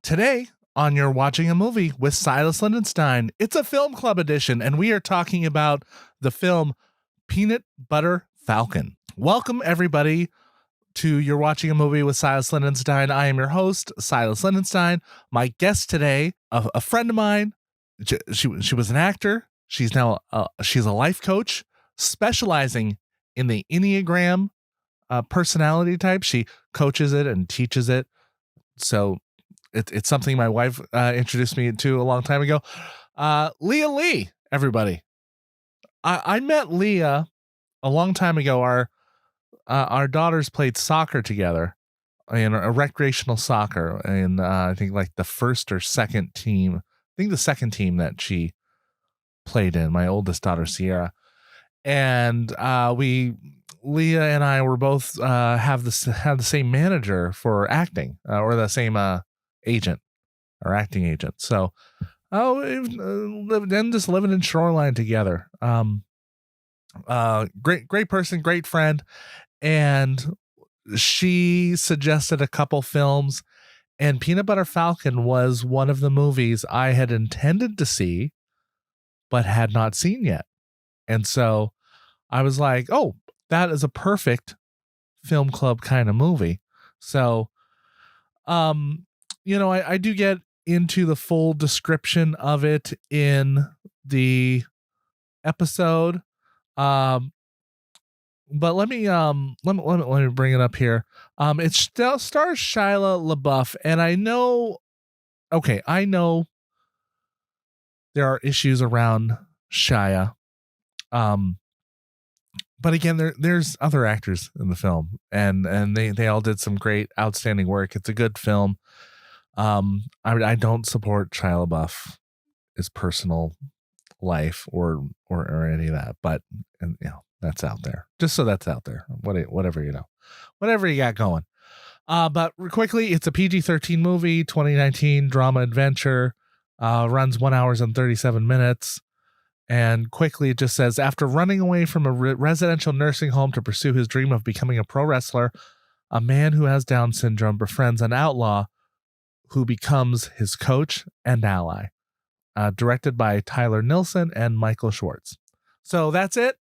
Today, on You're Watching a Movie with Silas Lindenstein, it's a film club edition, and we are talking about the film Peanut Butter Falcon. Welcome, everybody, to You're Watching a Movie with Silas Lindenstein. I am your host, Silas Lindenstein. My guest today, a friend of mine. She was an actor. She's now she's a life coach specializing in the Enneagram personality type. She coaches it and teaches it. So it's something my wife introduced me to a long time ago. Leah Lee, everybody. I met Leah a long time ago. Our daughters played soccer together in a recreational soccer, and I think like the first or second team. I think the second team that she played in. My oldest daughter, Sierra, and Leah and I were both have the same manager for acting, or the same agent or acting agent. So, we've just living in Shoreline together. Great person, great friend. And she suggested a couple films, and Peanut Butter Falcon was one of the movies I had intended to see, but had not seen yet. And so I was like, oh, that is a perfect film club kind of movie. So, I do get into the full description of it in the episode. But let me bring it up here. It still stars Shia LaBeouf, and I know there are issues around Shia. But again, there's other actors in the film, and they all did some great, outstanding work. It's a good film. I don't support Shia LaBeouf, his personal life or any of that, but that's out there. Just so that's out there. Whatever you got going. But quickly, it's a PG-13 movie, 2019 drama adventure. Runs 1 hour and 37 minutes. And quickly, it just says, after running away from a residential nursing home to pursue his dream of becoming a pro wrestler, a man who has Down syndrome befriends an outlaw who becomes his coach and ally. Directed by Tyler Nilson and Michael Schwartz. So that's it.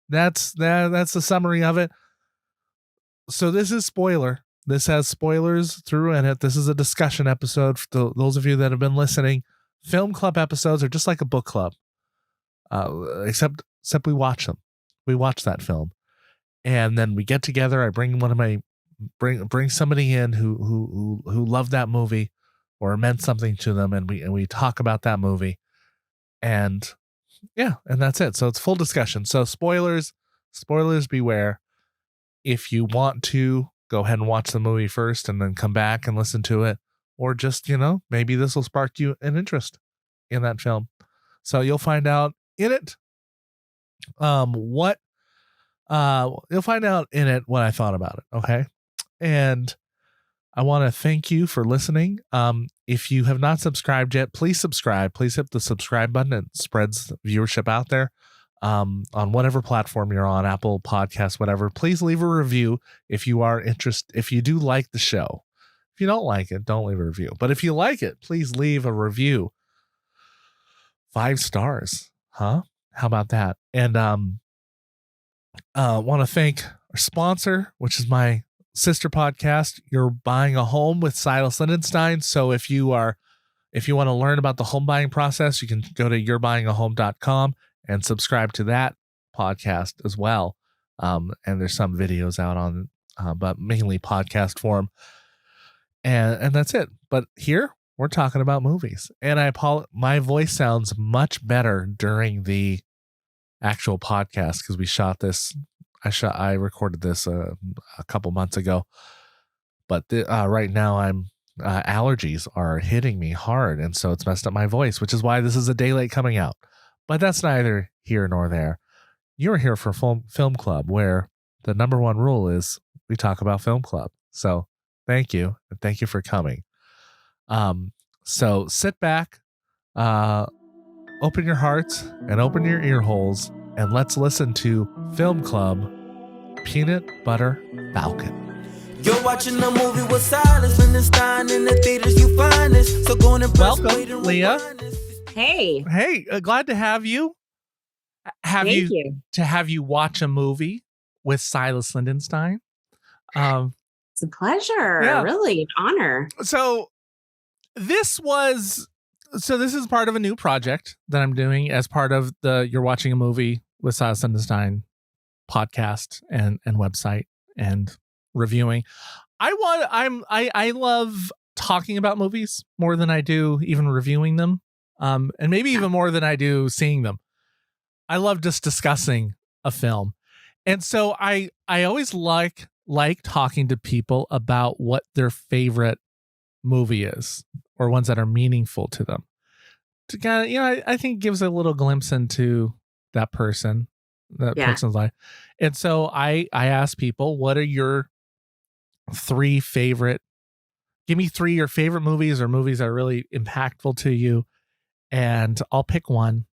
That's the summary of it. So this is spoiler. This has spoilers through in it. This is a discussion episode for those of you that have been listening. Film club episodes are just like a book club. Except we watch them. We watch that film, and then we get together. I bring bring somebody in who loved that movie or meant something to them, and we talk about that movie, and that's it. So it's full discussion. So spoilers beware. If you want to, go ahead and watch the movie first, and then come back and listen to it, or just maybe this will spark you an interest in that film. So you'll find out in it what I thought about it. Okay. And I want to thank you for listening. If you have not subscribed yet, please subscribe. Please hit the subscribe button. It spreads viewership out there on whatever platform you're on, Apple Podcasts, whatever. Please leave a review if you are interested. If you do like the show. If you don't like it, don't leave a review. But if you like it, please leave a review. 5 stars. Huh? How about that? And want to thank our sponsor, which is my sister podcast, You're Buying a Home with Silas Lindenstein. So if you want to learn about the home buying process, you can go to yourbuyingahome.com and subscribe to that podcast as well. And there's some videos out on, but mainly podcast form. And that's it. But here we're talking about movies, and my voice sounds much better during the actual podcast because we shot this. I recorded this a couple months ago, but right now allergies are hitting me hard, and so it's messed up my voice, which is why this is a day late coming out. But that's neither here nor there. You're here for Film Club, where the number one rule is we talk about Film Club. So thank you, and thank you for coming. So sit back, open your hearts and open your ear holes, and let's listen to Film Club Peanut Butter Falcon. You're watching a movie with Silas Lindenstein in the theaters you find this. So go and welcome, Leah. Hey. Hey, glad to have you. Thank you. To have you watch a movie with Silas Lindenstein. It's a pleasure. Yeah. Really, an honor. So this is part of a new project that I'm doing as part of the You're Watching a Movie with Silas Lindenstein podcast and website and reviewing. I love talking about movies more than I do even reviewing them. And maybe even more than I do seeing them. I love just discussing a film. And so I always like talking to people about what their favorite movie is or ones that are meaningful to them. To kind of, I think gives a little glimpse into that person's life. And so I ask people, what are your give me 3 of your favorite movies or movies that are really impactful to you. And I'll pick one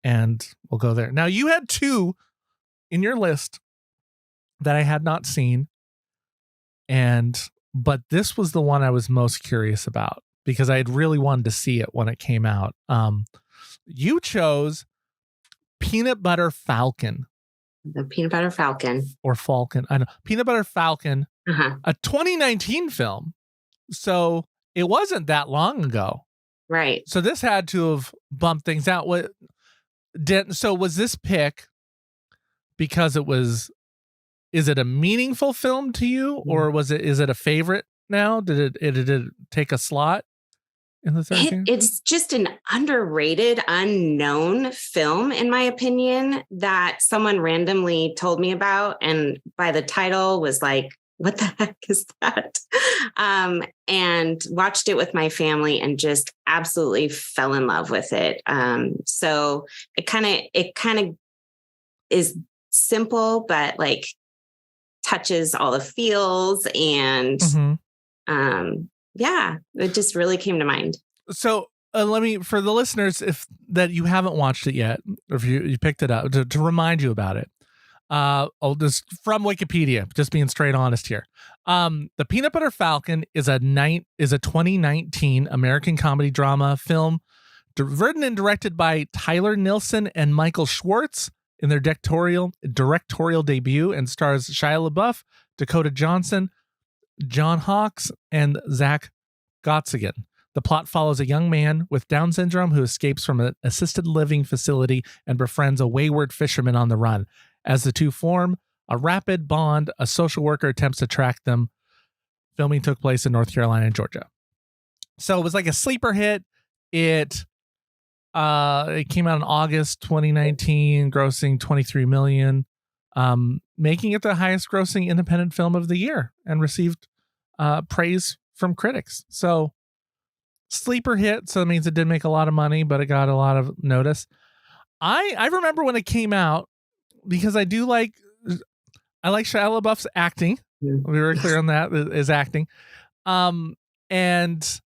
and we'll go there. Now you had 2 in your list that I had not seen. But this was the one I was most curious about because I had really wanted to see it when it came out. You chose Peanut Butter Falcon. The Peanut Butter Falcon. Or Falcon. I know. Peanut Butter Falcon, a 2019 film. So it wasn't that long ago. Right. So this had to have bumped things out. So was this pick because is it a meaningful film to you or is it a favorite now? Did it take a slot in the 13? It's just an underrated, unknown film, in my opinion, that someone randomly told me about. And by the title was like, what the heck is that? And watched it with my family and just absolutely fell in love with it. So it kind of is simple, but like touches all the feels and it just really came to mind. So for the listeners, that you haven't watched it yet, or if you picked it up to remind you about it, I'll just from Wikipedia, just being straight honest here. The Peanut Butter Falcon is a 2019 American comedy drama film written and directed by Tyler Nilson and Michael Schwartz in their directorial debut, and stars Shia LaBeouf, Dakota Johnson, John Hawkes, and Zach Gottsagen. The plot follows a young man with Down syndrome who escapes from an assisted living facility and befriends a wayward fisherman on the run. As the two form a rapid bond, a social worker attempts to track them. Filming took place in North Carolina and Georgia. So it was like a sleeper hit. It came out in August 2019, grossing $23 million, making it the highest grossing independent film of the year and received praise from critics. So sleeper hit. So that means it did make a lot of money, but it got a lot of notice. I remember when it came out because I like Shia LaBeouf's acting. We were clear on that, is acting. And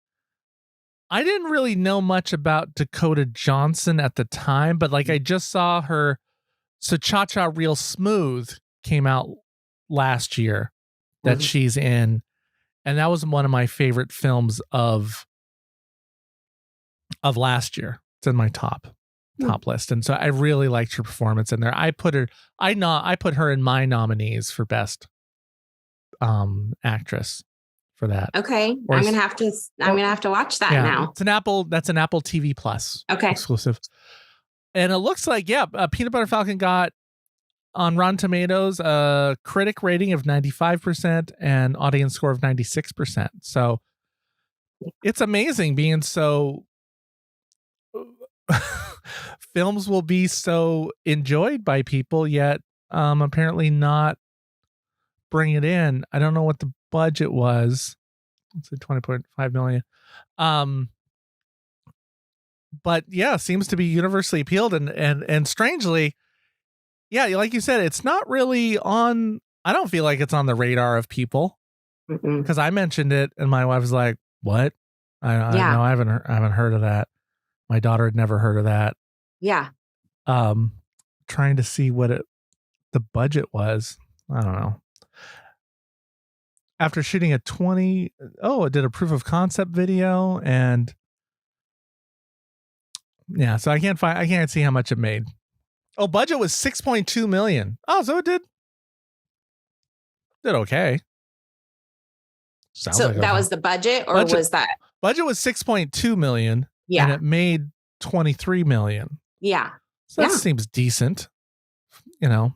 I didn't really know much about Dakota Johnson at the time, but like I just saw her. So Cha Cha Real Smooth came out last year that she's in. And that was one of my favorite films of last year. It's in my top list. And so I really liked her performance in there. I put her in my nominees for best actress for that. Okay. I'm gonna have to watch that now. That's an Apple TV Plus exclusive. And it looks like, Peanut Butter Falcon got on Rotten Tomatoes a critic rating of 95% and audience score of 96%. So it's amazing being so films will be so enjoyed by people, yet apparently not bring it in. I don't know what the budget was. Let's say $20.5 million. But yeah, seems to be universally appealed and strangely, like you said, it's not really on. I don't feel like it's on the radar of people because I mentioned it and my wife was like, "What? I haven't heard of that." My daughter had never heard of that. Yeah. Trying to see what the budget was. I don't know. after shooting it did a proof of concept video, and yeah, so I can't see how much it made. Oh, budget was $6.2 million. Oh, so it did okay. Sounds So like that was the budget, or Budget. was that? budget was $6.2 million, Yeah. and it made $23 million. Yeah. So that Yeah. seems decent, you know.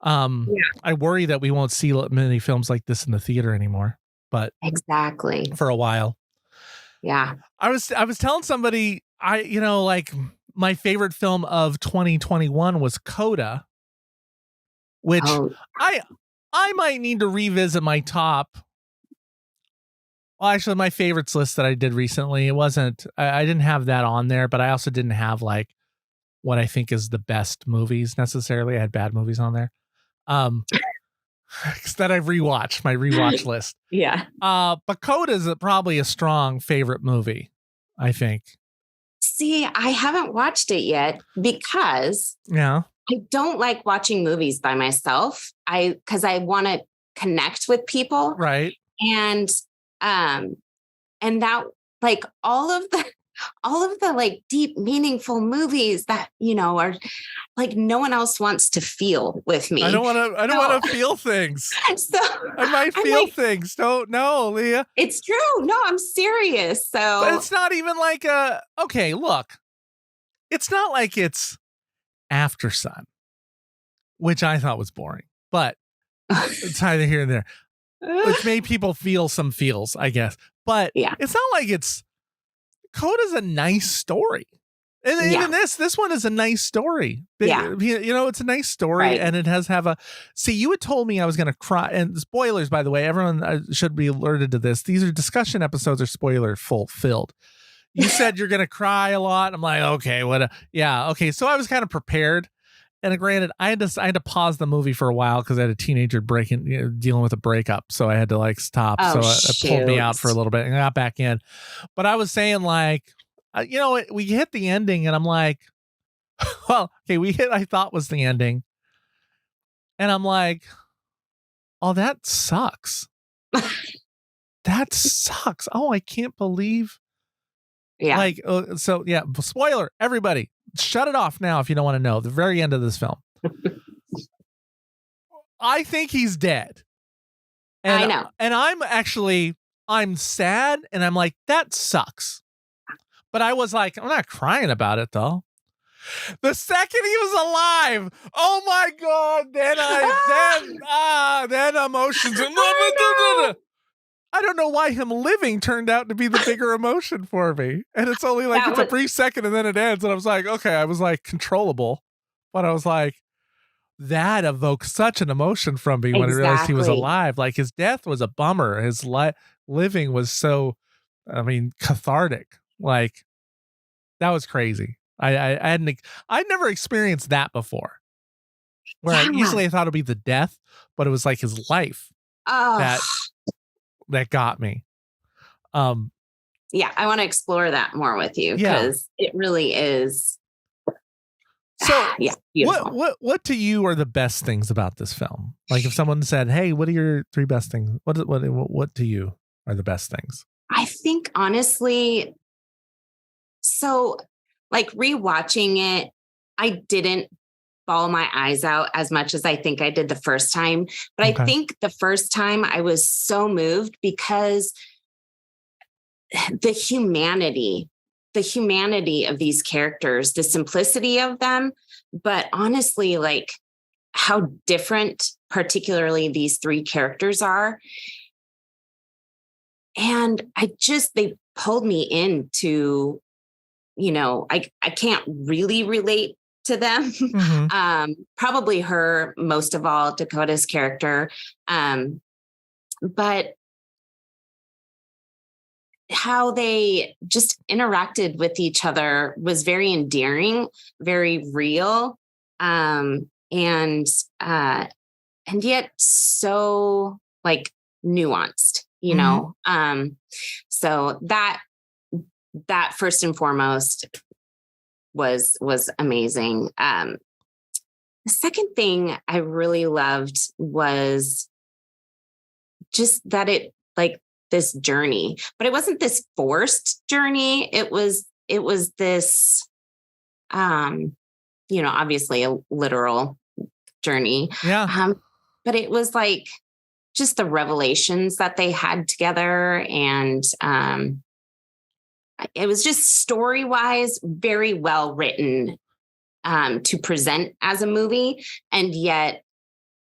I worry that we won't see many films like this in the theater anymore, but Exactly. for a while. Yeah. I was telling somebody, like my favorite film of 2021 was Coda, which Oh, I might need to revisit my top. Well, actually, my favorites list that I did recently, it wasn't, I didn't have that on there, but I also didn't have like what I think is the best movies necessarily. I had bad movies on there. That I've rewatched, my rewatch list. yeah. But Coda is probably a strong favorite movie, I think. See, I haven't watched it yet because Yeah. I don't like watching movies by myself. Because I want to connect with people. Right. And that, like, all of the like deep, meaningful movies that, are like no one else wants to feel with me. I don't want to feel things. So I might feel things. Don't know, Leah. It's true. No, I'm serious. So But it's not even like okay, look. It's not like it's After Sun, which I thought was boring, but it's either here and there, which made people feel some feels, I guess. But yeah, it's not like Coda's a nice story. And even this one is a nice story. Yeah. It's a nice story, Right. and it see, you had told me I was going to cry, and spoilers, by the way, everyone should be alerted to this. These are discussion episodes are spoiler filled. You said you're going to cry a lot. I'm like, okay, okay. So I was kind of prepared. And granted, I had to pause the movie for a while because I had a teenager dealing with a breakup. So I had to like stop. Oh, so it pulled me out for a little bit and I got back in. But I was saying like, we hit the ending and I'm like, well, okay, I thought was the ending. And I'm like, oh, that sucks. That sucks. Oh, I can't believe. Yeah. Like, so yeah, spoiler, everybody. Shut it off now if you don't want to know the very end of this film. I think he's dead. And I know. And I'm sad and I'm like, that sucks. But I was like, I'm not crying about it though. The second he was alive, oh my God, then emotions. I don't know why him living turned out to be the bigger emotion for me. And it's only like, a brief second and then it ends. And I was like, okay, I was like controllable. But I was like, that evoked such an emotion from me when I realized he was alive. Like his death was a bummer. His living was so, cathartic. Like that was crazy. I'd never experienced that before. Where usually I thought it'd be the death, but it was like his life that got me. Yeah, I want to explore that more with you because it really is. So yeah, what to you are the best things about this film? Like if someone said, "Hey, what are your 3 best things?" What to you are the best things? I think honestly, so like rewatching it, I didn't bawl my eyes out as much as I think I did the first time. But I think the first time I was so moved because the humanity of these characters, the simplicity of them, but honestly, like how different, particularly these 3 characters are. And they pulled me into, I can't really relate to them. Mm-hmm. Probably her most of all, Dakota's character. But how they just interacted with each other was very endearing, very real. And yet so like nuanced, so that first and foremost was amazing. The second thing I really loved was just that it like this journey, but it wasn't this forced journey. It was this, obviously a literal journey. Yeah. But it was like just the revelations that they had together. And it was just story-wise very well written to present as a movie, and yet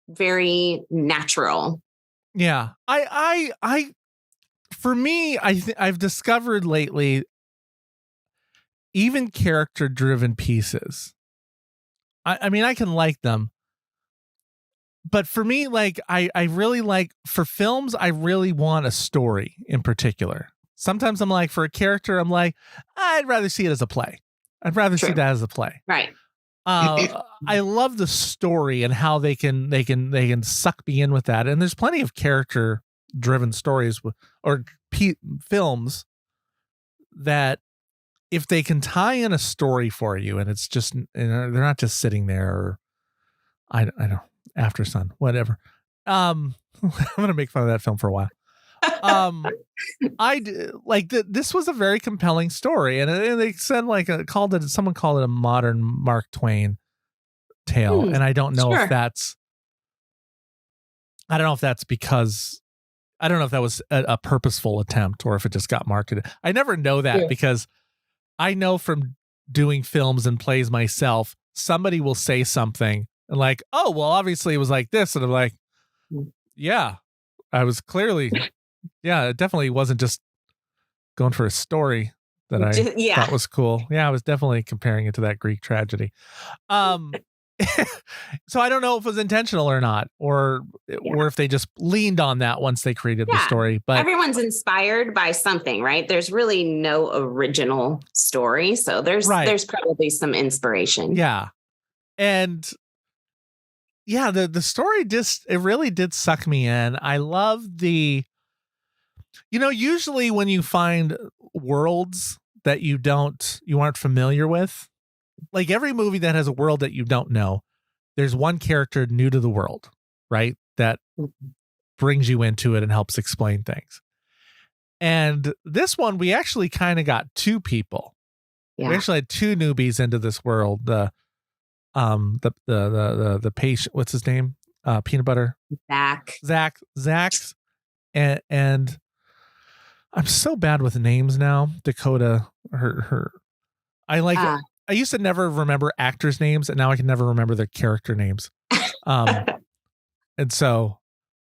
very natural. Yeah. For me, I've discovered lately, even character-driven pieces, I mean, I can like them, but for me, like, I really like, for films, I really want a story in particular. Sometimes I'm like, for a character, I'm like, I'd rather see it as a play. I'd rather see that as a play. Right. I love the story and how they can suck me in with that. And there's plenty of character-driven stories or films that, if they can tie in a story for you, and it's just, they're not just sitting there, or I don't, After Sun, whatever. I'm gonna make fun of that film for a while. This was a very compelling story, and they said someone called it a modern Mark Twain tale, and I don't know if that's, because I don't know if that was a purposeful attempt or if it just got marketed. I never know that because I know from doing films and plays myself, somebody will say something and like, oh, well, obviously it was like this. And I'm like, yeah, I was clearly, it definitely wasn't just going for a story that I thought was cool. Yeah, I was definitely comparing it to that Greek tragedy. So I don't know if it was intentional or not, or if they just leaned on that once they created the story. But everyone's inspired by something, right? There's really no original story, so there's probably some inspiration. Yeah, and the story it really did suck me in. I love the, usually when you find worlds that you aren't familiar with. Like every movie that has a world that you don't know, there's one character new to the world, right? That brings you into it and helps explain things. And this one, we actually kind of got two people. Yeah. We actually had two newbies into this world. The patient, what's his name? Peanut Butter. Zach's, and I'm so bad with names now. Dakota, her. I used to never remember actors' names, and now I can never remember their character names. And so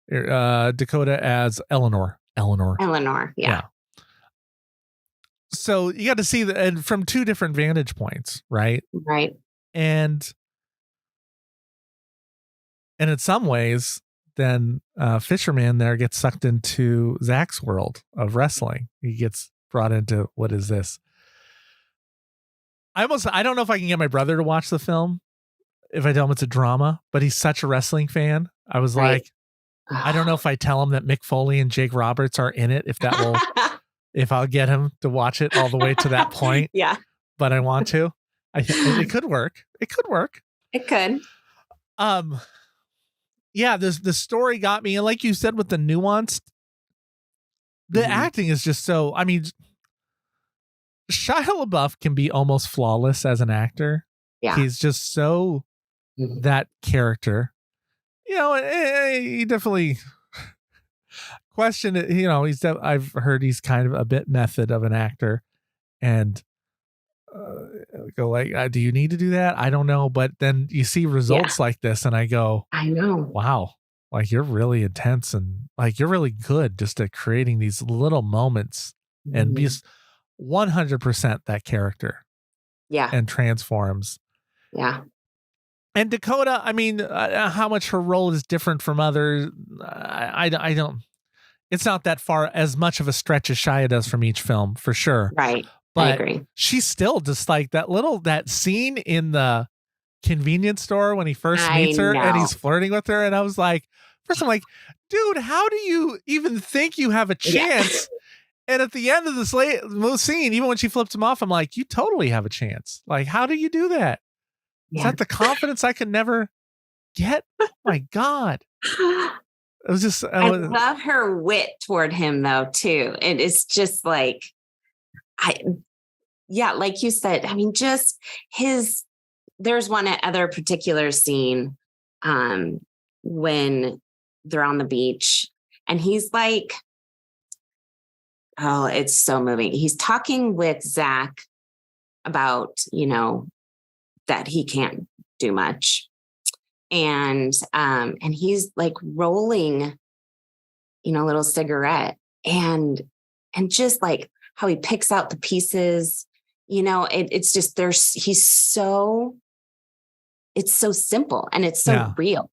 Dakota as Eleanor. Yeah. So you got to see and from two different vantage points, right? Right. And in some ways, then Fisherman there gets sucked into Zach's world of wrestling. He gets brought into, what is this? I don't know if I can get my brother to watch the film if I tell him it's a drama, but he's such a wrestling fan. I was like, I don't know if I tell him that Mick Foley and Jake Roberts are in it, if I'll get him to watch it all the way to that point. Yeah. But I want to. It could work. It could. Yeah, the story got me. And like you said, with the nuance, the acting is just so, I mean, Shia LaBeouf can be almost flawless as an actor. Yeah. He's just so that character. He definitely questioned it. I've heard he's kind of a bit method of an actor, and go like, do you need to do that? I don't know. But then you see results like this, and I go, I know. Wow. Like, you're really intense, and like, you're really good just at creating these little moments and be 100% that character. Yeah. And transforms. Yeah. And Dakota, I mean, how much her role is different from others, I don't, it's not that far as much of a stretch as Shia does from each film, for sure. Right. But I agree. She's still just like that scene in the convenience store when he first meets her and he's flirting with her. And I was like, first I'm like, dude, how do you even think you have a chance? Yeah. And at the end of this scene, even when she flips him off, I'm like, you totally have a chance. Like, how do you do that? Yeah. Is that the confidence I could never get? Oh my God. It was just, I love her wit toward him though, too. And it's just like, like you said, I mean, just there's one other particular scene when they're on the beach and he's like, oh, it's so moving. He's talking with Zach about, that he can't do much. And he's like rolling, a little cigarette and just like how he picks out the pieces, it's just, it's so simple and it's so real.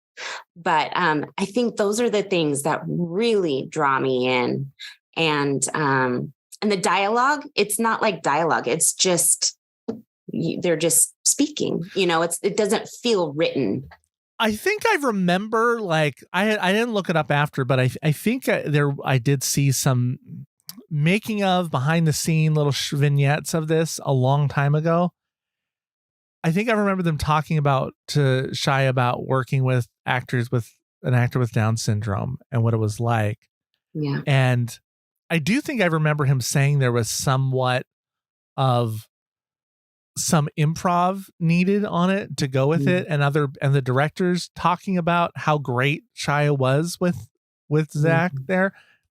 But I think those are the things that really draw me in. And the dialogue, it's not like dialogue. It's just, they're just speaking, it doesn't feel written. I think I remember, like, I didn't look it up after, but I think I did see some making of behind the scene little vignettes of this a long time ago. I think I remember them talking to Shia about working with actors with an actor with Down syndrome and what it was like. Yeah. And I do think I remember him saying there was somewhat of some improv needed on it to go with it, and the directors talking about how great Shia was with Zach there,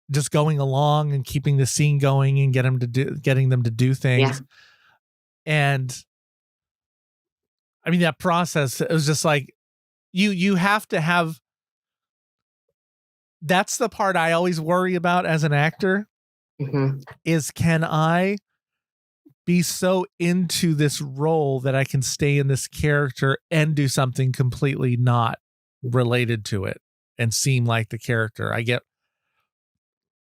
just going along and keeping the scene going and getting them to do things. Yeah. And I mean, that process, it was just like, you have to have, that's the part I always worry about as an actor, is can I be so into this role that I can stay in this character and do something completely not related to it and seem like the character.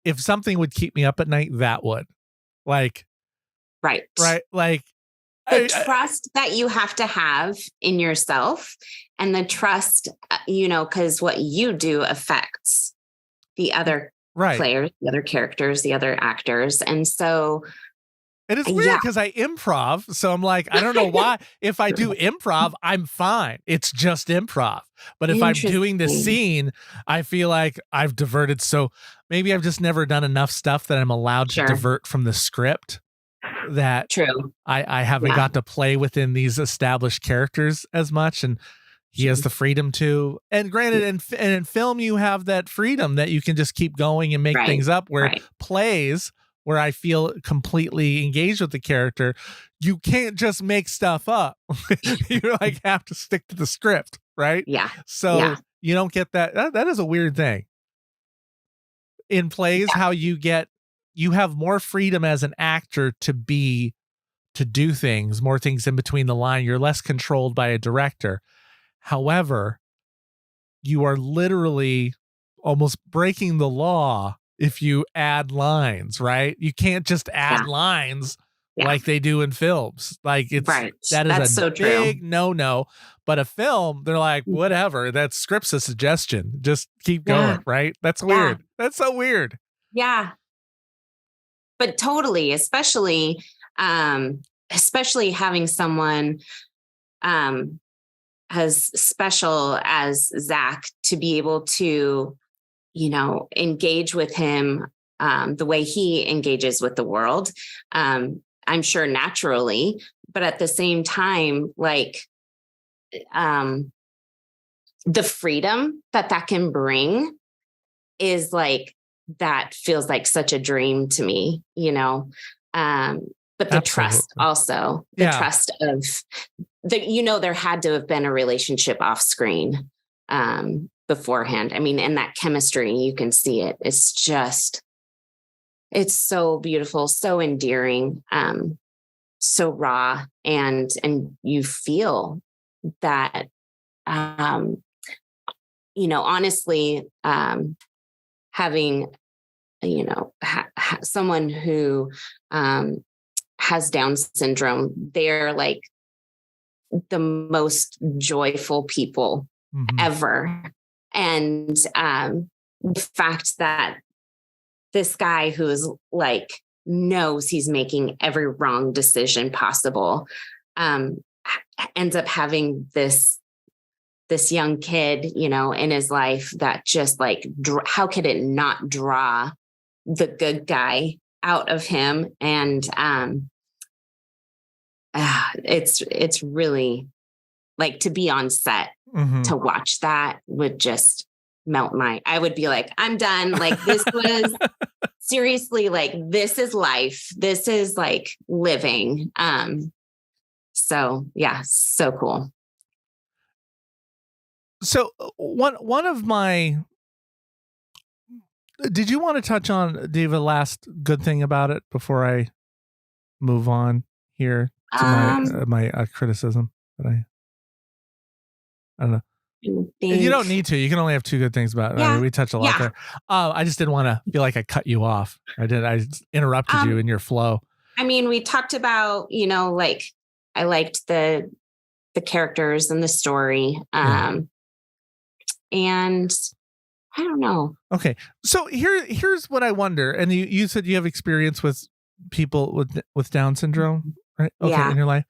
If something would keep me up at night, that would. Like, right. Like, the trust that you have to have in yourself, and the trust, because what you do affects the other players, the other characters, the other actors. And so it is weird because I improv. So I'm like, I don't know why. If I do improv, I'm fine. It's just improv. But if I'm doing the scene, I feel like I've diverted. So maybe I've just never done enough stuff that I'm allowed to divert from the script. That true. I haven't got to play within these established characters as much, and he has the freedom to. And granted, in film, you have that freedom that you can just keep going and make things up. Where plays, where I feel completely engaged with the character, you can't just make stuff up. You like have to stick to the script, right? Yeah. So you don't get that. That is a weird thing. In plays, how you have more freedom as an actor to do things, more things in between the line. You're less controlled by a director. However, you are literally almost breaking the law if you add lines, right? You can't just add lines like they do in films. Like that's a big no. But a film, they're like, whatever, that script's a suggestion. Just keep going, right? That's weird. That's so weird. Yeah. But totally, especially having someone as special as Zach to be able to, engage with him the way he engages with the world. I'm sure naturally, but at the same time, like the freedom that can bring is like, that feels like such a dream to me, but the trust also, trust of there had to have been a relationship off screen beforehand. I mean, and that chemistry, you can see it. It's just, it's so beautiful, so endearing, so raw. And you feel that, honestly, having, someone who has Down syndrome, they're like the most joyful people ever. And the fact that this guy who is like, knows he's making every wrong decision possible, ends up having this this young kid, you know, in his life that just like, how could it not draw the good guy out of him? And it's really like, to be on set to watch that would just melt I would be like, I'm done. Like, this was seriously, like, this is life. This is like living. So yeah, so cool. So one of my, did you want to touch on, Diva, last good thing about it before I move on here to my criticism that I don't know. You don't need to. You can only have two good things about it. I mean, we touched a lot there. I just didn't want to feel like I cut you off. I interrupted you in your flow. I mean, we talked about, you know, like, I liked the characters and the story. And I don't know. Okay. So here's what I wonder. And you said you have experience with people with Down syndrome, right? Okay, in your life.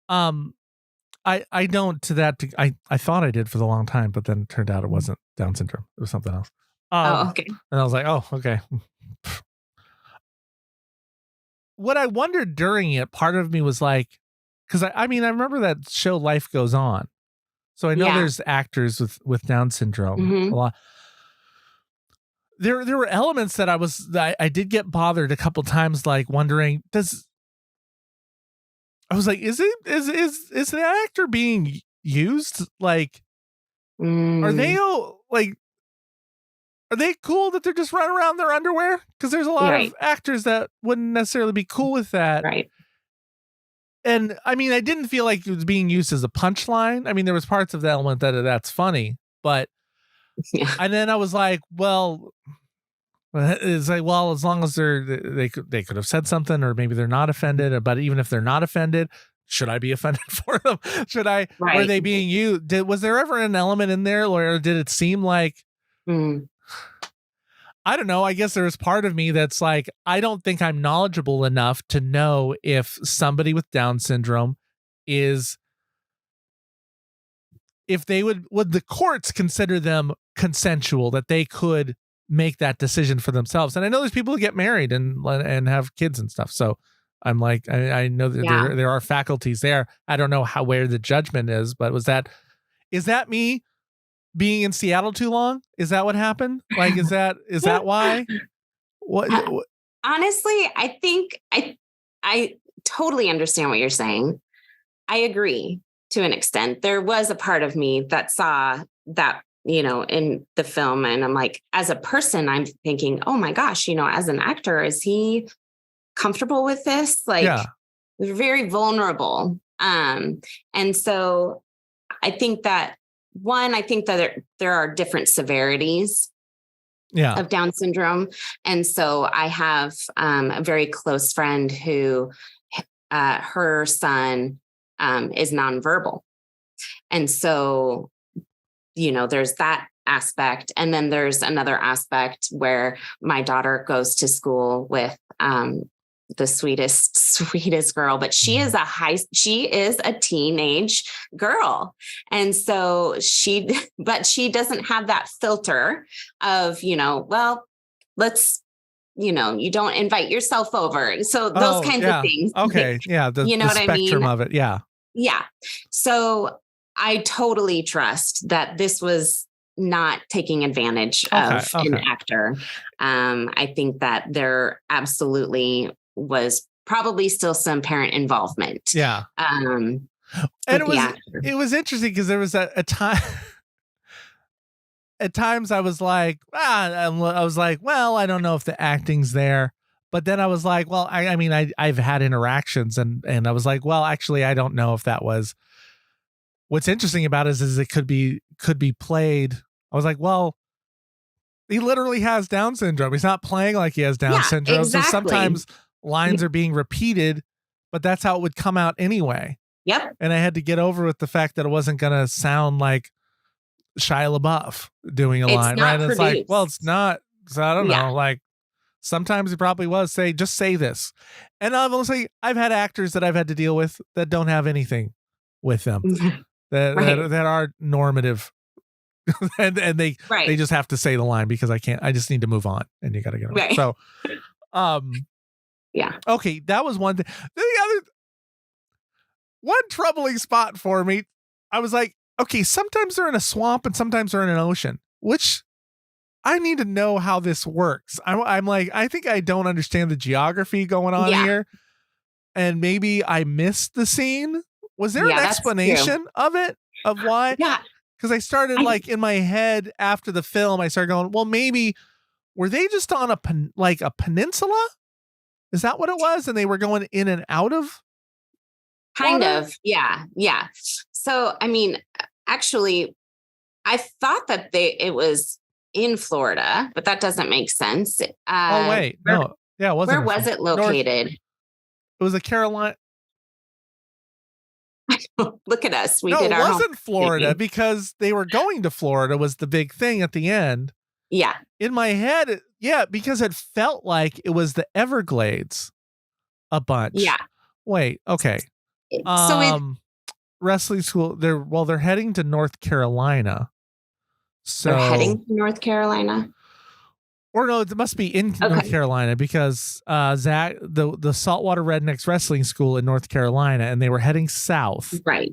I don't to that. I thought I did for the long time, but then it turned out it wasn't Down syndrome. It was something else. Okay. And I was like, oh, okay. What I wondered during it, part of me was like, because I mean, I remember that show Life Goes On. So I know there's actors with Down syndrome a lot. There were elements that I did get bothered a couple times, like wondering, I was like, is the actor being used? Like, are they cool that they're just running around in their underwear? Because there's a lot of actors that wouldn't necessarily be cool with that. Right. And I mean, I didn't feel like it was being used as a punchline. I mean, there was parts of the element that's funny, but and then I was like, well, it's like, well, as long as they could have said something, or maybe they're not offended. But even if they're not offended, should I be offended for them? Should I? Right. Were they being used? Was there ever an element in there, or did it seem like? I don't know. I guess there's part of me that's like, I don't think I'm knowledgeable enough to know if somebody with Down syndrome if they would the courts consider them consensual, that they could make that decision for themselves. And I know there's people who get married and have kids and stuff. So I'm like, I know that there are faculties there. I don't know where the judgment is, but is that me being in Seattle too long? Is that what happened? Like, is that why? What? Honestly, I think I totally understand what you're saying. I agree to an extent. There was a part of me that saw that, you know, in the film, and I'm like, as a person, I'm thinking, oh my gosh, you know, as an actor, is he comfortable with this? Like, we're very vulnerable. And so I think that there are different severities of Down syndrome. And so I have a very close friend who her son is nonverbal. And so, you know, there's that aspect. And then there's another aspect where my daughter goes to school with the sweetest girl, but she is a teenage girl. And so she doesn't have that filter of, you know, well, let's, you know, you don't invite yourself over. So those kinds of things. Okay. Yeah. You know what I mean? Spectrum of it. Yeah. Yeah. So I totally trust that this was not taking advantage of an actor. I think that there absolutely was probably still some parent involvement. Yeah. And it was interesting because there was a time at times I was like, well, I don't know if the acting's there. But then I was like, well, I mean, I've had interactions and I was like, well, actually, I don't know if that was. What's interesting about it is it could be played. I was like, well, he literally has Down syndrome. He's not playing like he has Down syndrome. Exactly. So sometimes lines are being repeated, but that's how it would come out anyway. Yep. And I had to get over with the fact that it wasn't going to sound like Shia LaBeouf doing a line, right? And it's like, well, it's not. So I don't know. Like sometimes it probably was just say this. And honestly, I've had actors that I've had to deal with that don't have anything with them. that are normative. and they just have to say the line because I just need to move on and you got to get on. Right. So, yeah. Okay. That was one thing. Then the other, one troubling spot for me, I was like, okay, sometimes they're in a swamp and sometimes they're in an ocean, which I need to know how this works. I'm like, I think I don't understand the geography going on here. And maybe I missed the scene. Was there an explanation of it? Of why? Yeah. Because I started like in my head after the film, I started going, well, maybe were they just on a peninsula? Is that what it was? And they were going in and out of? Kind water? of. Yeah. Yeah. So, I mean, actually, I thought that it was in Florida, but that doesn't make sense. Oh, wait. No. Yeah, it wasn't. Where was it located? It was a Carolina. Look at us. It wasn't Florida because they were going to Florida was the big thing at the end. Yeah. In my head, because it felt like it was the Everglades a bunch. Yeah. Wait, okay. So wrestling school, they're heading to North Carolina. So they're heading to North Carolina? Or no, it must be in North Carolina because Zach, the Saltwater Rednecks Wrestling School in North Carolina, and they were heading south. Right.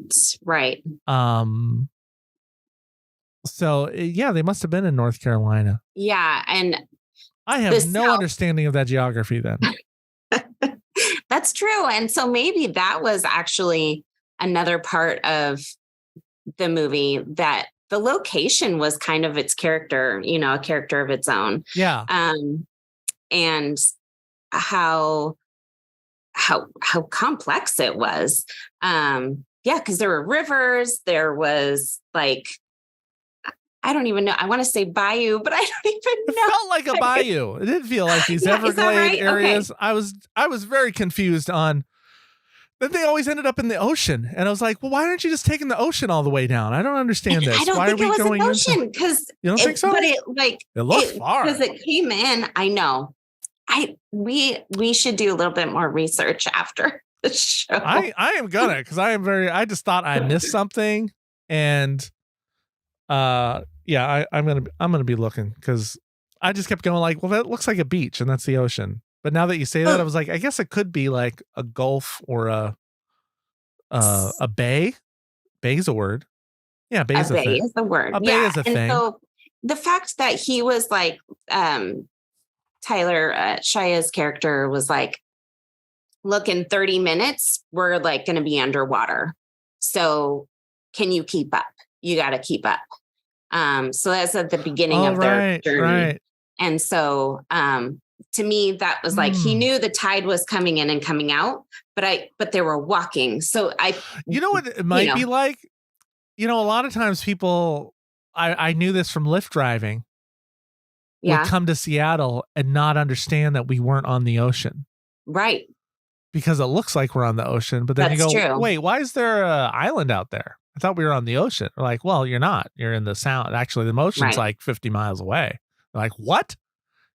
So they must have been in North Carolina. Yeah, and I have no understanding of that geography then. That's true, and so maybe that was actually another part of the movie that. The location was kind of its character, a character of its own. Yeah. And how complex it was. Because there were rivers, there was like, I don't even know. I want to say bayou, but I don't even know. It felt like a bayou. It didn't feel like these Everglade areas. Okay. I was very confused on. Then they always ended up in the ocean. And I was like, well, why aren't you just taking the ocean all the way down? I don't understand this. I don't think it was an ocean because you don't think so? But it looked far. Because it came in. I know. We should do a little bit more research after the show. I am gonna because I just thought I missed something. And I'm gonna be looking because I just kept going like, well, that looks like a beach and that's the ocean. But now that you say that, I was like, I guess it could be like a gulf or a bay. Bay's a word. Yeah, bay's a thing. Is the word. A bay is a thing. So the fact that he was like, Tyler Shaya's character was like, look, in 30 minutes, we're like going to be underwater. So can you keep up? You got to keep up. So that's at the beginning of their journey. Right. And so, to me, that was like, he knew the tide was coming in and coming out, but they were walking. So you know what it might be like? A lot of times people, I knew this from Lyft driving, would come to Seattle and not understand that we weren't on the ocean. Right. Because it looks like we're on the ocean, but then That's you go, true. Wait, why is there an island out there? I thought we were on the ocean. We're like, well, you're not. You're in the sound. Actually, the ocean's like 50 miles away. They're like, what?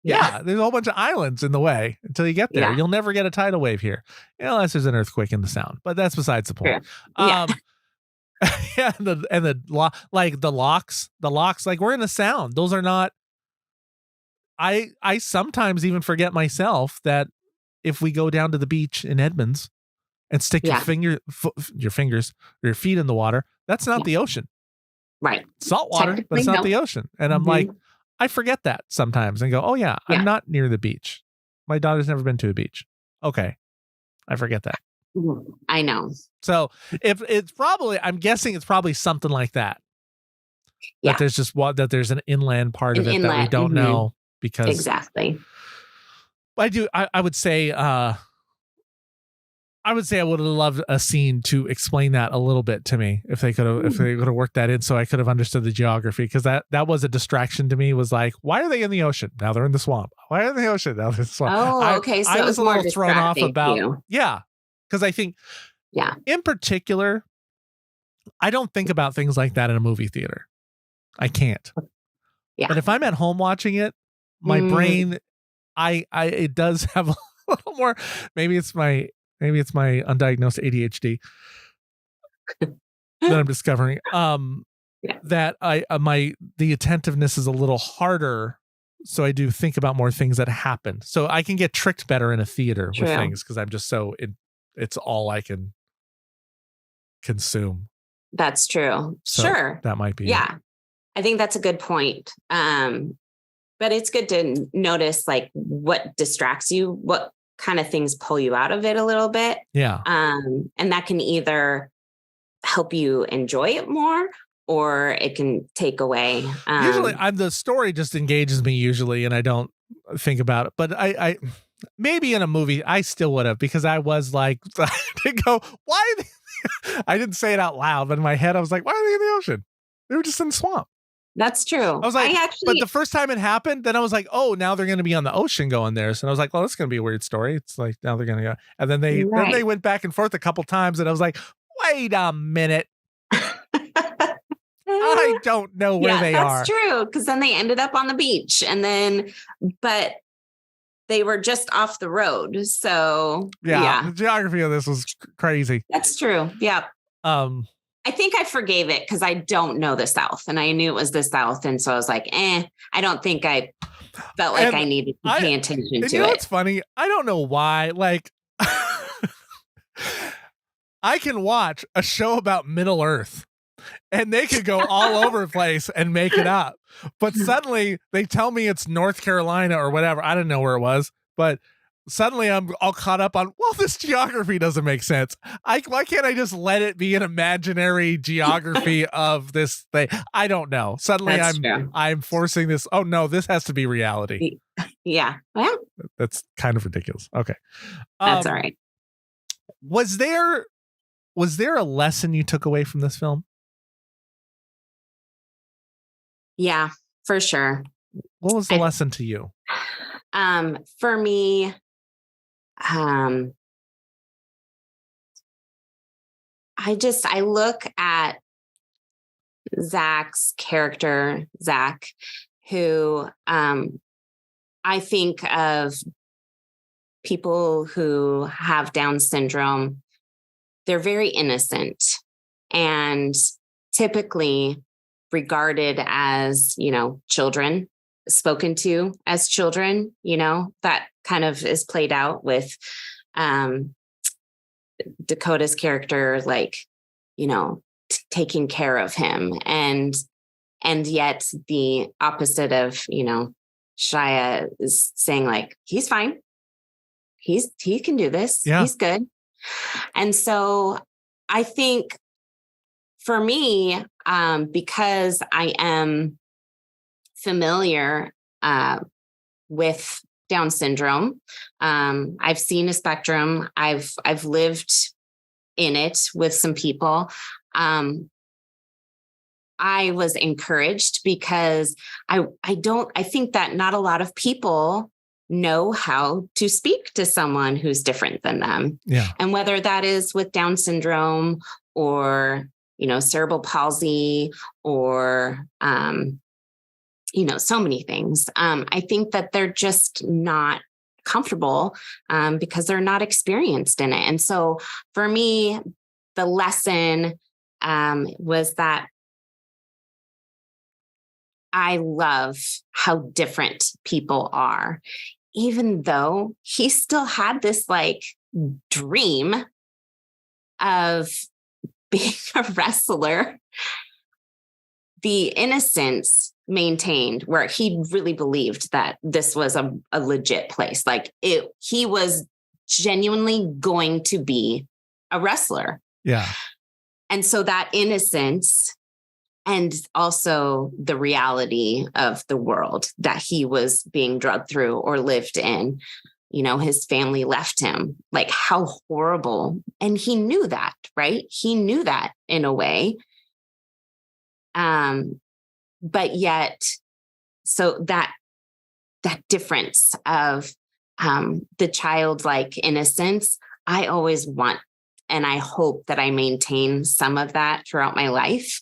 Yeah, there's a whole bunch of islands in the way until you get there. Yeah. You'll never get a tidal wave here unless there's an earthquake in the sound. But that's besides the point. Yeah. The locks, like we're in the sound. Those are not. I sometimes even forget myself that if we go down to the beach in Edmonds and stick your fingers or your feet in the water, that's not the ocean. Right. Salt water, but it's not the ocean. And I'm like, I forget that sometimes and go, oh yeah, I'm not near the beach. My daughter's never been to a beach. Okay. I forget that. I know. So if it's probably, I'm guessing it's probably something like that. Yeah. That there's just that there's an inland part of it that we don't know because exactly. I would say I would have loved a scene to explain that a little bit to me if they could have worked that in so I could have understood the geography because that was a distraction to me. Was like, why are they in the ocean? Now they're in the swamp. Why are they in the ocean? Now they're in the swamp. Oh, okay. So I was a little thrown off about you. Because I think in particular, I don't think about things like that in a movie theater. I can't. Yeah. But if I'm at home watching it, my brain, it does have a little more. Maybe it's my undiagnosed ADHD. that I'm discovering. Yeah. That the attentiveness is a little harder, so I do think about more things that happen. So I can get tricked better in a theater with things because I'm just so it's all I can consume. That's true. So sure. That might be. Yeah. I think that's a good point. But it's good to notice like what distracts you, what kind of things pull you out of it a little bit. Yeah. And that can either help you enjoy it more or it can take away. Usually the story just engages me usually and I don't think about it. But I maybe in a movie I still would have, because I was like, to go, why? I didn't say it out loud, but in my head I was like, why are they in the ocean? They were just in the swamp. That's true. I was like, but the first time it happened, then I was like, oh, now they're going to be on the ocean going there. So I was like, well, that's going to be a weird story. It's like, now they're going to go. And then they went back and forth a couple times. And I was like, wait a minute. I don't know where they are. That's true. Because then they ended up on the beach but they were just off the road. So yeah. The geography of this was crazy. That's true. Yeah. I think I forgave it because I don't know the South and I knew it was the South. And so I was like, I don't think I felt like I needed to pay attention to it. You know what's funny? I don't know why. Like, I can watch a show about Middle Earth and they could go all over the place and make it up. But suddenly they tell me it's North Carolina or whatever. I didn't know where it was, but suddenly I'm all caught up on, well, this geography doesn't make sense. Why can't I just let it be an imaginary geography of this thing? I don't know. Suddenly I'm forcing this. Oh no, this has to be reality. Yeah. Well, that's kind of ridiculous. Okay. That's all right. Was there a lesson you took away from this film? Yeah, for sure. What was the lesson to you? For me, I look at Zach's character, Zach, who I think of people who have Down syndrome. They're very innocent and typically regarded as, children, spoken to as children, that kind of is played out with Dakota's character, like, taking care of him. And yet the opposite of, Shia is saying like, he's fine. He can do this. Yeah. He's good. And so I think for me, because I am familiar with Down syndrome, I've seen a spectrum. I've lived in it with some people. I was encouraged because I think that not a lot of people know how to speak to someone who's different than them. Yeah. And whether that is with Down syndrome or, cerebral palsy or, so many things. I think that they're just not comfortable because they're not experienced in it. And so for me, the lesson was that I love how different people are, even though he still had this like dream of being a wrestler. The innocence maintained where he really believed that this was a legit place. Like he was genuinely going to be a wrestler. Yeah. And so that innocence and also the reality of the world that he was being drugged through or lived in, his family left him, like how horrible. And he knew that, right? He knew that in a way. But yet, so that difference of the childlike innocence, I always want, and I hope that I maintain some of that throughout my life.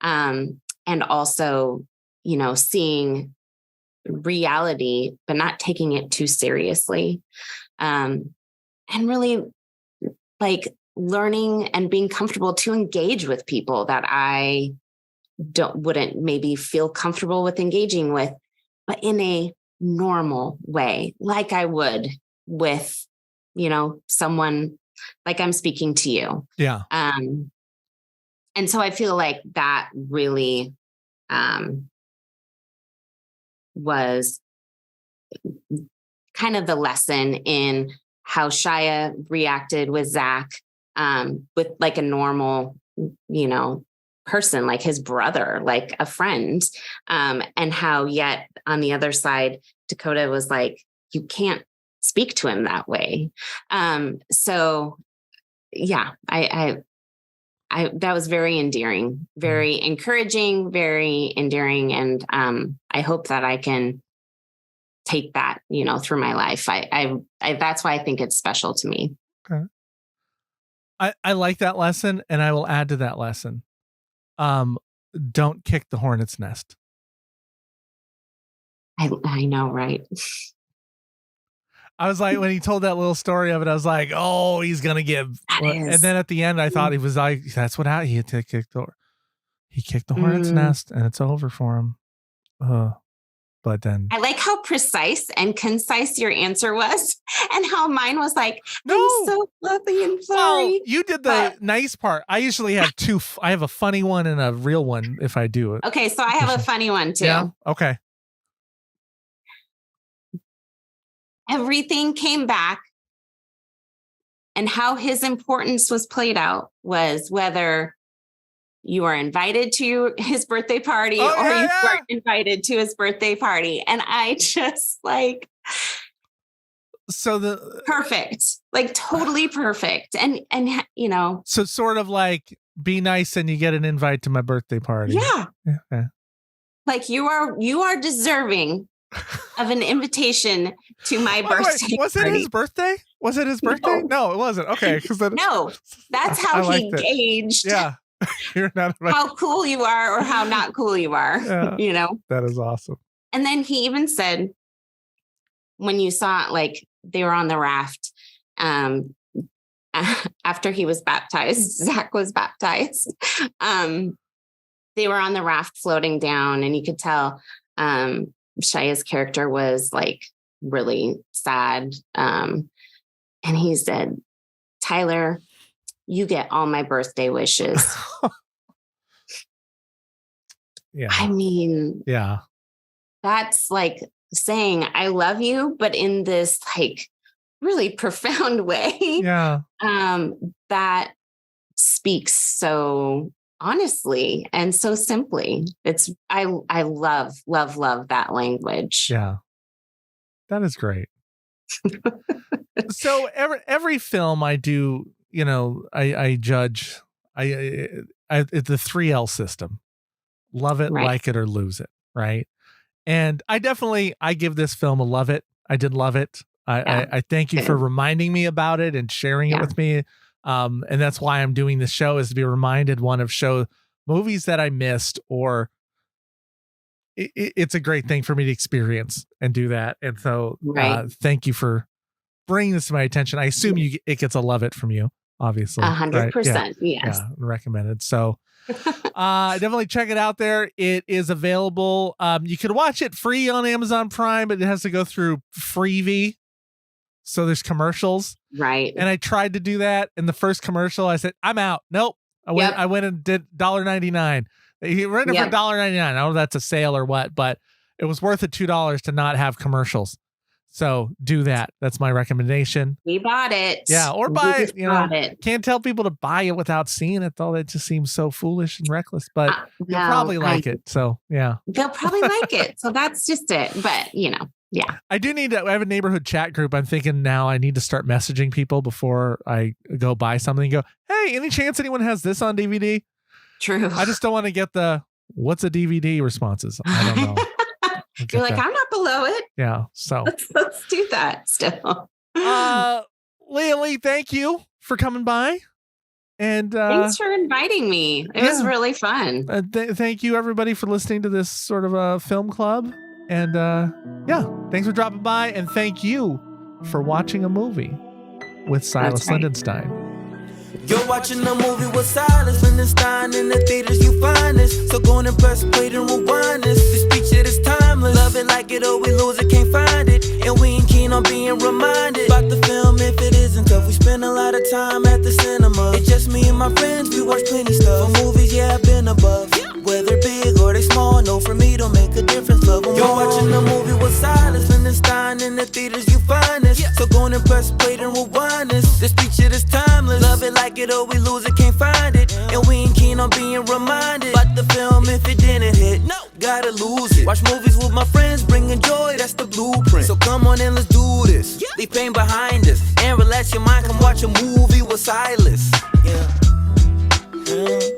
And also, seeing reality, but not taking it too seriously. And really like learning and being comfortable to engage with people that I wouldn't maybe feel comfortable with engaging with, but in a normal way, like I would with, someone like I'm speaking to you. Yeah. And so I feel like that really was kind of the lesson in how Shia reacted with Zach, with like a normal, person, like his brother, like a friend, and how yet on the other side, Dakota was like, you can't speak to him that way. So yeah, I that was very endearing, very encouraging, very endearing. And I hope that I can take that, through my life. I that's why I think it's special to me. Okay. I like that lesson, and I will add to that lesson. Don't kick the hornet's nest. I know, right? I was like, when he told that little story of it, I was like, oh, he's going to get, and then at the end, I thought he was like, that's what happened. He kicked the hornet's nest, and it's over for him. But then I like how precise and concise your answer was, and how mine was like, no, I'm so fluffy and sorry. Well, you did the nice part. I usually have two. I have a funny one and a real one if I do it. Okay, so I have a funny one too. Yeah. Okay. Everything came back, and how his importance was played out was whether you are invited to his birthday party you weren't invited to his birthday party. And I just like, so perfect, like totally perfect. And, so sort of like be nice and you get an invite to my birthday party. Yeah. Okay. Like you are deserving of an invitation to my birthday. Was it his birthday? Was it his birthday? No, it wasn't. Okay. No, that's how he gauged. Yeah. You're not how cool you are or how not cool you are. Yeah. That is awesome. And then he even said, when you saw it, like they were on the raft, after he was baptized, Zach was baptized. They were on the raft floating down, and you could tell Shia's character was like really sad. And he said, Tyler, you get all my birthday wishes. Yeah. I mean, yeah, that's like saying I love you, but in this like really profound way. Yeah. That speaks so honestly and so simply. I love that language. Yeah. That is great. So every film I do, I judge it's the 3L system. Love it, like it, or lose it. Right. And I give this film a love it. I did love it. I thank you for reminding me about it and sharing it with me. And that's why I'm doing this show, is to be reminded show movies that I missed, or it's a great thing for me to experience and do that. And so thank you for bringing this to my attention. I assume it gets a love it from you, obviously. 100%. Yes. Yeah, recommended. So definitely check it out there. It is available. You can watch it free on Amazon Prime, but it has to go through Freevee. So there's commercials. Right. And I tried to do that. In the first commercial, I said, I'm out. Nope. I went and did $1.99. He rented it for $1.99. I don't know if that's a sale or what, but it was worth it $2 to not have commercials. So do that. That's my recommendation. We bought it. Yeah. Or buy it. Can't tell people to buy it without seeing it, though. That just seems so foolish and reckless, but you'll probably like it. So yeah. They'll probably like it. So that's just it. But yeah. I do need to. I have a neighborhood chat group. I'm thinking now I need to start messaging people before I go buy something and go, hey, any chance anyone has this on DVD? True. I just don't want to get the what's a DVD responses. I don't know. You're like, I'm not below it. Yeah. So let's do that still. Leah Lee, thank you for coming by. And thanks for inviting me. It was really fun. Thank you, everybody, for listening to this sort of a film club. And thanks for dropping by. And thank you for watching a movie with Silas Lindenstein. You're watching a movie with silence. When it's dying in the theaters, you find this. So go and press play and rewind this. This picture is timeless. Love it like it or we lose it, can't find it. And we ain't keen on being reminded about the film if it isn't tough. We spend a lot of time at the cinema. It's just me and my friends, we watch plenty stuff. For movies, yeah, I've been above. Whether big or they small, no, for me don't make a difference. Love them. You're watching a movie with silence. When it's dying in the theaters, you find this. So go and press play and rewind this. This picture is timeless. Love it like it or we lose it, can't find it. And we ain't keen on being reminded about the film if it didn't hit. No, gotta lose it. Watch movies with my friends, bringing joy, that's the blueprint. So come on and let's do this. Leave pain behind us and relax your mind. Come watch a movie with Silas. Yeah.